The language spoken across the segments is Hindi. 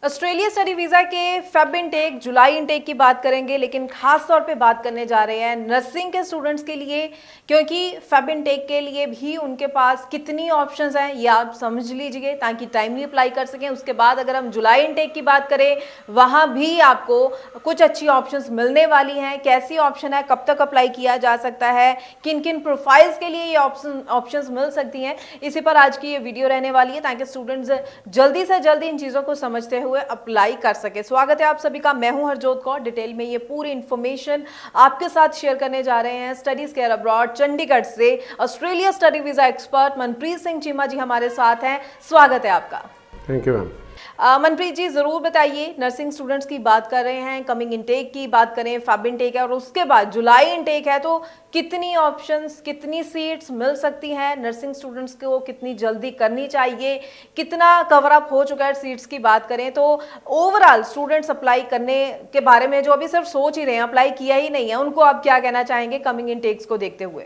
ऑस्ट्रेलिया स्टडी वीज़ा के फेब इनटेक, जुलाई इनटेक की बात करेंगे, लेकिन खास तौर पे बात करने जा रहे हैं नर्सिंग के स्टूडेंट्स के लिए, क्योंकि फेब इनटेक के लिए भी उनके पास कितनी ऑप्शंस हैं ये आप समझ लीजिए ताकि टाइमली अप्लाई कर सकें। उसके बाद अगर हम जुलाई इनटेक की बात करें, वहाँ भी आपको कुछ अच्छी ऑप्शंस मिलने वाली हैं। कैसी ऑप्शन है, कब तक अप्लाई किया जा सकता है, किन किन प्रोफाइल्स के लिए ये ऑप्शंस मिल सकती हैं, इसी पर आज की ये वीडियो रहने वाली है ताकि स्टूडेंट्स जल्दी से जल्दी इन चीज़ों को समझते हुए अप्लाई कर सके। स्वागत है आप सभी का, मैं हूं हरजोत कौर। डिटेल में ये पूरी इंफॉर्मेशन आपके साथ शेयर करने जा रहे हैं स्टडीज केयर अब्रॉड चंडीगढ़ से Australia study visa expert Manpreet Singh Cheema ji हमारे साथ हैं। स्वागत है आपका। Thank you ma'am. Manpreet ji, जरूर बताइए, नर्सिंग स्टूडेंट्स की बात कर रहे हैं, कमिंग इनटेक की बात करें, फेब इनटेक है और उसके बाद जुलाई इनटेक है, तो कितनी ऑप्शंस, कितनी सीट्स मिल सकती हैं नर्सिंग स्टूडेंट्स को, कितनी जल्दी करनी चाहिए, कितना कवर अप हो चुका है सीट्स की बात करें तो ओवरऑल स्टूडेंट्स अप्लाई करने के बारे में जो अभी सिर्फ सोच ही रहे हैं, अप्लाई किया ही नहीं है, उनको आप क्या कहना चाहेंगे कमिंग इनटेक्स को देखते हुए?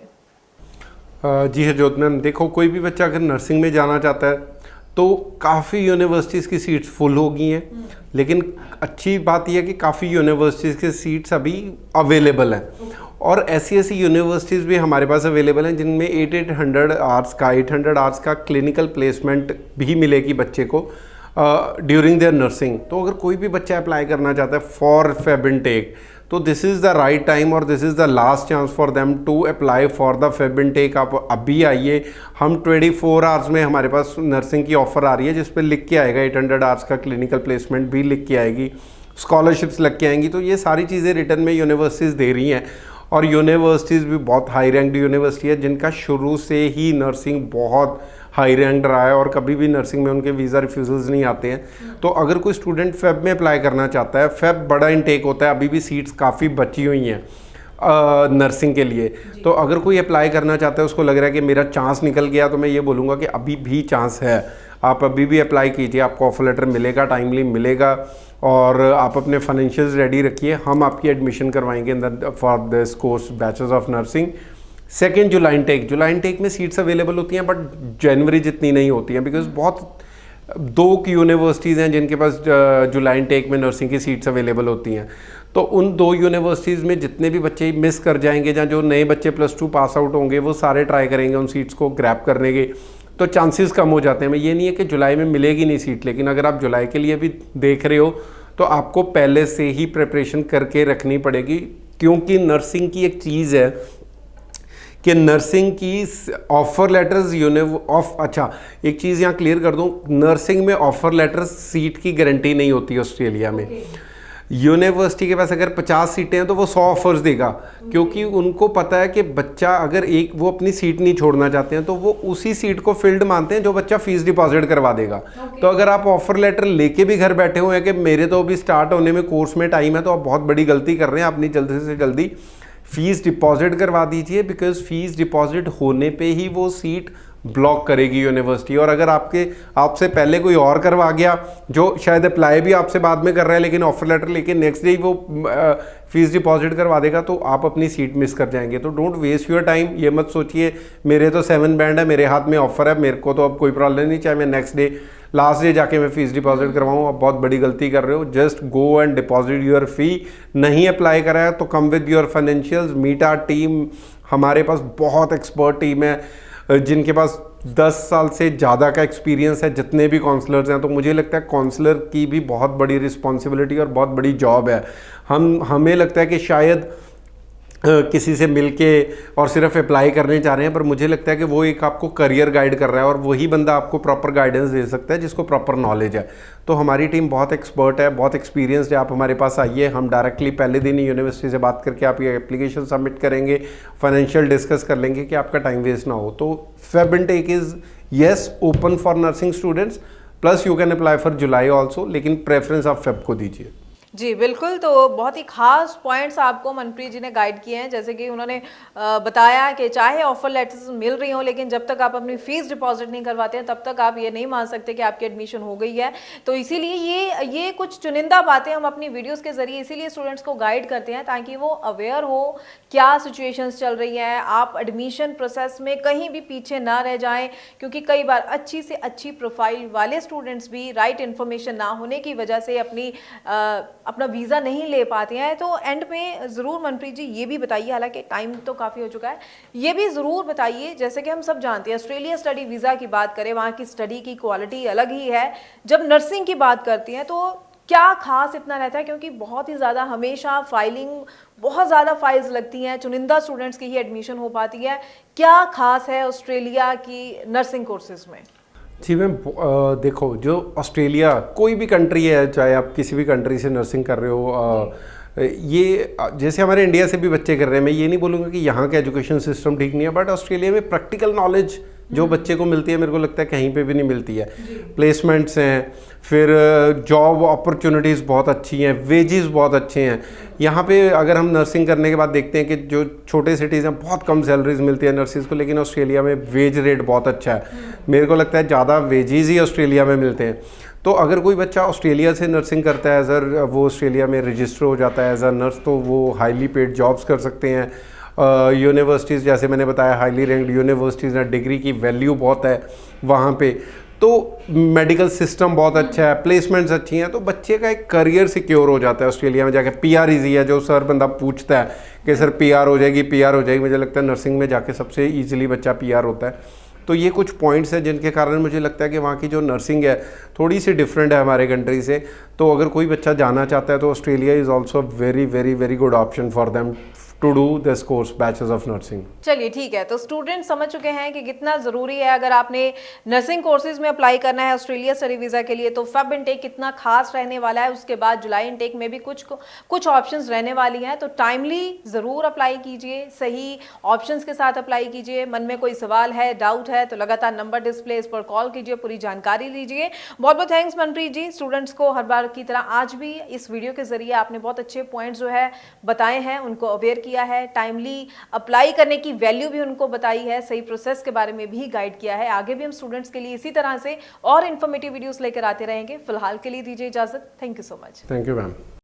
जी हरजोत मैम, देखो कोई भी बच्चा अगर नर्सिंग में जाना चाहता है तो काफ़ी यूनिवर्सिटीज़ की सीट्स फुल हो गई हैं, लेकिन अच्छी बात यह है कि काफ़ी यूनिवर्सिटीज़ की सीट्स अभी अवेलेबल हैं और ऐसी यूनिवर्सिटीज़ भी हमारे पास अवेलेबल हैं जिनमें 800 आवर्स का क्लिनिकल प्लेसमेंट भी मिलेगी बच्चे को ड्यूरिंग देयर नर्सिंग। तो अगर कोई भी बच्चा अप्लाई करना चाहता है फॉर फेब इनटेक, तो this is the right time और this is the last chance for them to apply for the Feb intake. आप अभी आइए, हम 24 आवर्स में हमारे पास नर्सिंग की ऑफ़र आ रही है जिस पे लिख के आएगा 800 आवर्स का क्लिनिकल प्लेसमेंट भी लिख के आएगी, स्कॉलरशिप्स लग के आएंगी। तो ये सारी चीज़ें रिटर्न में यूनिवर्सिटीज़ दे रही हैं और यूनिवर्सिटीज़ भी बहुत हाई रैंक्ड यूनिवर्सिटी है जिनका शुरू से ही नर्सिंग बहुत हाई रैंक रहा है और कभी भी नर्सिंग में उनके वीज़ा रिफ्यूज़ल्स नहीं आते हैं। तो अगर कोई स्टूडेंट फेब में अप्लाई करना चाहता है, फेब बड़ा इनटेक होता है, अभी भी सीट्स काफ़ी बची हुई हैं नर्सिंग के लिए, तो अगर कोई अप्लाई करना चाहता है, उसको लग रहा है कि मेरा चांस निकल गया, तो मैं ये बोलूँगा कि अभी भी चांस है, आप अभी भी अप्लाई कीजिए, आपको ऑफर लेटर मिलेगा, टाइमली मिलेगा और आप अपने फाइनेंशियल्स रेडी रखिए, हम आपकी एडमिशन करवाएंगे in the for this course bachelors of nursing. Second July intake में सीट्स अवेलेबल होती हैं बट जनवरी जितनी नहीं होती हैं, बिकॉज बहुत 2 की यूनिवर्सिटीज़ हैं जिनके पास जुलाई इनटेक में नर्सिंग की सीट्स अवेलेबल होती हैं। तो उन 2 यूनिवर्सिटीज़ में जितने भी बच्चे मिस कर जाएंगे या जो नए बच्चे +2 पास आउट होंगे वो सारे ट्राई करेंगे उन सीट्स को ग्रैब करने के, तो चांसेस कम हो जाते हैं। मैं ये नहीं है कि जुलाई में मिलेगी नहीं सीट, लेकिन अगर आप जुलाई के लिए भी देख रहे हो तो आपको पहले से ही प्रिपरेशन करके रखनी पड़ेगी, क्योंकि नर्सिंग की एक चीज़ है कि नर्सिंग की ऑफ़र लेटर्स एक चीज़ यहाँ क्लियर कर दूँ, नर्सिंग में ऑफ़र लेटर्स सीट की गारंटी नहीं होती ऑस्ट्रेलिया में। यूनिवर्सिटी के पास अगर 50 सीटें हैं तो वो 100 ऑफर्स देगा, क्योंकि उनको पता है कि बच्चा अगर वो अपनी सीट नहीं छोड़ना चाहते हैं तो वो उसी सीट को फिल्ड मानते हैं जो बच्चा फीस डिपॉजिट करवा देगा। तो अगर आप ऑफर लेटर लेके भी घर बैठे हुए हैं कि मेरे तो अभी स्टार्ट होने में कोर्स में टाइम है, तो आप बहुत बड़ी गलती कर रहे हैं। अपनी जल्दी से जल्दी फीस डिपॉजिट करवा दीजिए, बिकॉज फीस डिपॉजिट होने पे ही वो सीट ब्लॉक करेगी यूनिवर्सिटी। और अगर आपसे पहले कोई और करवा गया जो शायद अप्लाई भी आपसे बाद में कर रहा है लेकिन ऑफर लेटर लेके नेक्स्ट डे वो फीस डिपॉजिट करवा देगा, तो आप अपनी सीट मिस कर जाएंगे। तो डोंट वेस्ट योर टाइम। ये मत सोचिए मेरे तो 7 बैंड है, मेरे हाथ में ऑफर है, मेरे को तो अब कोई प्रॉब्लम नहीं, चाहे मैं नेक्स्ट डे लास्ट डे जाके मैं फीस डिपॉजिट करवाऊँ। आप बहुत बड़ी गलती कर रहे हो। Just go and deposit your fee. नहीं अप्लाई करा है तो come with your financials, meet our team. हमारे पास बहुत एक्सपर्ट टीम है जिनके पास 10 साल से ज़्यादा का एक्सपीरियंस है, जितने भी काउंसलर्स हैं। तो मुझे लगता है काउंसलर की भी बहुत बड़ी रिस्पॉन्सिबिलिटी और बहुत बड़ी जॉब है। हमें लगता है कि शायद किसी से मिलके और सिर्फ अप्लाई करने चाह रहे हैं, पर मुझे लगता है कि वो एक आपको करियर गाइड कर रहा है और वही बंदा आपको प्रॉपर गाइडेंस दे सकता है जिसको प्रॉपर नॉलेज है। तो हमारी टीम बहुत एक्सपर्ट है, बहुत एक्सपीरियंसड है। आप हमारे पास आइए, हम डायरेक्टली पहले दिन ही यूनिवर्सिटी से बात करके आप ये एप्लीकेशन सबमिट करेंगे, फाइनेंशियल डिस्कस कर लेंगे कि आपका टाइम वेस्ट ना हो। तो Feb intake is yes open for nursing students, plus you can apply for July also, लेकिन प्रेफरेंस आप फेब को दीजिए। जी बिल्कुल, तो बहुत ही खास पॉइंट्स आपको मनप्रीत जी ने गाइड किए हैं, जैसे कि उन्होंने बताया कि चाहे ऑफर लेटर्स मिल रही हो, लेकिन जब तक आप अपनी फीस डिपॉजिट नहीं करवाते हैं तब तक आप ये नहीं मान सकते कि आपकी एडमिशन हो गई है। तो इसीलिए ये कुछ चुनिंदा बातें हम अपनी वीडियोस के जरिए इसीलिए स्टूडेंट्स को गाइड करते हैं, ताकि वो अवेयर हो क्या सिचुएशंस चल रही हैं, आप एडमिशन प्रोसेस में कहीं भी पीछे ना रह जाएं, क्योंकि कई बार अच्छी से अच्छी प्रोफाइल वाले स्टूडेंट्स भी राइट इन्फॉर्मेशन ना होने की वजह से अपना वीज़ा नहीं ले पाते हैं। तो एंड में ज़रूर मनप्रीत जी ये भी बताइए, हालांकि टाइम तो काफ़ी हो चुका है, ये भी ज़रूर बताइए, जैसे कि हम सब जानते हैं ऑस्ट्रेलिया स्टडी वीज़ा की बात करें, वहाँ की स्टडी की क्वालिटी अलग ही है। जब नर्सिंग की बात करती हैं तो क्या खास इतना रहता है, क्योंकि बहुत ही ज़्यादा हमेशा फाइलिंग, बहुत ज़्यादा फाइल्स लगती हैं, चुनिंदा स्टूडेंट्स की ही एडमिशन हो पाती है। क्या खास है ऑस्ट्रेलिया की नर्सिंग कोर्सेज में? जी मैम, देखो जो ऑस्ट्रेलिया कोई भी कंट्री है, चाहे आप किसी भी कंट्री से नर्सिंग कर रहे हो, ये जैसे हमारे इंडिया से भी बच्चे कर रहे हैं, मैं ये नहीं बोलूँगा कि यहाँ का एजुकेशन सिस्टम ठीक नहीं है, बट ऑस्ट्रेलिया में प्रैक्टिकल नॉलेज जो बच्चे को मिलती है, मेरे को लगता है कहीं पे भी नहीं मिलती है। प्लेसमेंट्स हैं, फिर जॉब अपॉर्चुनिटीज़ बहुत अच्छी हैं, वेजेस बहुत अच्छे हैं यहाँ पे। अगर हम नर्सिंग करने के बाद देखते हैं कि जो छोटे सिटीज़ हैं बहुत कम सैलरीज मिलती है नर्सिस को, लेकिन ऑस्ट्रेलिया में वेज रेट बहुत अच्छा है। मेरे को लगता है ज़्यादा वेजेस ही ऑस्ट्रेलिया में मिलते हैं। तो अगर कोई बच्चा ऑस्ट्रेलिया से नर्सिंग करता है, एज वो ऑस्ट्रेलिया में रजिस्टर हो जाता है एज अ नर्स, तो वो हाईली पेड जॉब्स कर सकते हैं। यूनिवर्सिटीज़ जैसे मैंने बताया, हाईली रैंक्ड यूनिवर्सिटीज़ हैं, डिग्री की वैल्यू बहुत है वहाँ पे, तो मेडिकल सिस्टम बहुत अच्छा है, प्लेसमेंट्स अच्छी हैं, तो बच्चे का एक करियर सिक्योर हो जाता है ऑस्ट्रेलिया में जाके। पीआर ईजी है, जो सर बंदा पूछता है कि सर पीआर हो जाएगी, पीआर हो जाएगी, मुझे लगता है नर्सिंग में जाके सबसे ईजिली बच्चा पीआर होता है। तो ये कुछ पॉइंट्स हैं जिनके कारण मुझे लगता है कि वहाँ की जो नर्सिंग है थोड़ी सी डिफरेंट है हमारे कंट्री से। तो अगर कोई बच्चा जाना चाहता है तो Australia is also very very very good option for them to do this course, bachelors of nursing. चलिए ठीक है, तो स्टूडेंट समझ चुके हैं कि कितना ज़रूरी है अगर आपने नर्सिंग कोर्सेज में अप्लाई करना है ऑस्ट्रेलिया स्टडी वीज़ा के लिए, तो फेब इनटेक कितना खास रहने वाला है। उसके बाद जुलाई इनटेक में भी कुछ ऑप्शंस रहने वाली हैं, तो टाइमली ज़रूर अप्लाई कीजिए, सही ऑप्शंस के साथ अप्लाई कीजिए। मन में कोई सवाल है, डाउट है, तो लगातार नंबर डिस्प्ले, इस पर कॉल कीजिए, पूरी जानकारी लीजिए। बहुत बहुत थैंक्स मनप्रीत जी, स्टूडेंट्स को हर बार की तरह आज भी इस वीडियो के जरिए आपने बहुत अच्छे पॉइंट्स जो है बताए हैं, उनको अवेयर किया है, टाइमली अप्लाई करने की वैल्यू भी उनको बताई है, सही प्रोसेस के बारे में भी गाइड किया है। आगे भी हम स्टूडेंट्स के लिए इसी तरह से और इन्फॉर्मेटिव वीडियोस लेकर आते रहेंगे। फिलहाल के लिए दीजिए इजाजत। Thank you so much. Thank you ma'am.